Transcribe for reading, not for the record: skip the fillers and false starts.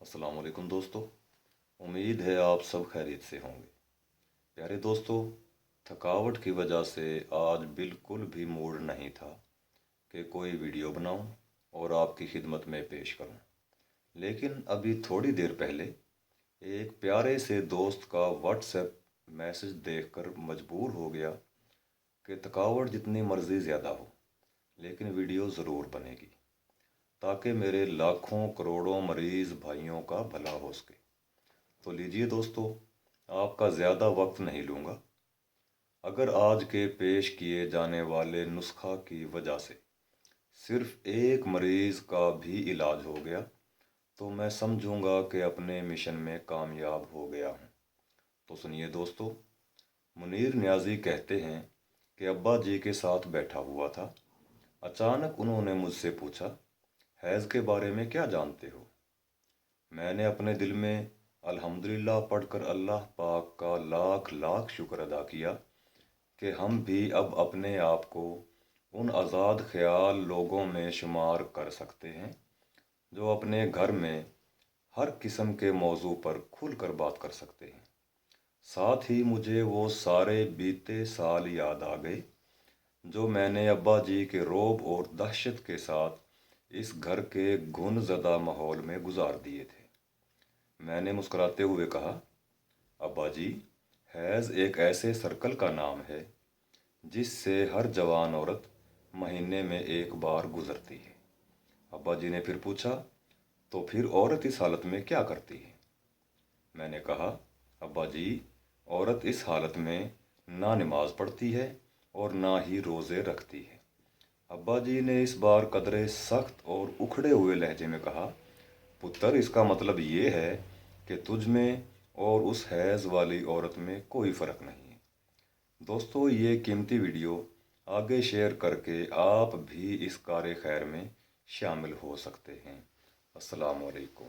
अस्सलाम वालेकुम दोस्तों। उम्मीद है आप सब खैरियत से होंगे। प्यारे दोस्तों, थकावट की वजह से आज बिल्कुल भी मूड नहीं था कि कोई वीडियो बनाऊं और आपकी खिदमत में पेश करूं। लेकिन अभी थोड़ी देर पहले एक प्यारे से दोस्त का व्हाट्सएप मैसेज देखकर मजबूर हो गया कि थकावट जितनी मर्ज़ी ज़्यादा हो, लेकिन वीडियो ज़रूर बनेगी ताकि मेरे लाखों करोड़ों मरीज़ भाइयों का भला हो सके। तो लीजिए दोस्तों, आपका ज़्यादा वक्त नहीं लूँगा। अगर आज के पेश किए जाने वाले नुस्खा की वजह से सिर्फ एक मरीज़ का भी इलाज हो गया तो मैं समझूंगा कि अपने मिशन में कामयाब हो गया हूँ। तो सुनिए दोस्तों, मुनीर न्याज़ी कहते हैं कि अब्बा जी के साथ बैठा हुआ था। अचानक उन्होंने मुझसे पूछा, हैज़ के बारे में क्या जानते हो? मैंने अपने दिल में अल्हम्दुलिल्लाह पढ़कर अल्लाह पाक का लाख लाख शुक्र अदा किया कि हम भी अब अपने आप को उन आज़ाद ख्याल लोगों में शुमार कर सकते हैं जो अपने घर में हर किस्म के मौजू पर खुल कर बात कर सकते हैं। साथ ही मुझे वो सारे बीते साल याद आ गए जो मैंने अब्बा जी के रोब और दहशत के साथ इस घर के घुन ज़दा माहौल में गुजार दिए थे। मैंने मुस्कुराते हुए कहा, अब्बा जी, हैज़ एक ऐसे सर्कल का नाम है जिससे हर जवान औरत महीने में एक बार गुजरती है। अब्बा जी ने फिर पूछा, तो फिर औरत इस हालत में क्या करती है? मैंने कहा, अब्बा जी, औरत इस हालत में ना नमाज पढ़ती है और ना ही रोज़े रखती है। अब्बा जी ने इस बार कदरे सख्त और उखड़े हुए लहजे में कहा, पुत्र, इसका मतलब ये है कि तुझ में और उस हैज़ वाली औरत में कोई फ़र्क नहीं है। दोस्तों, ये कीमती वीडियो आगे शेयर करके आप भी इस कार खैर में शामिल हो सकते हैं। अस्सलाम वालेकुम।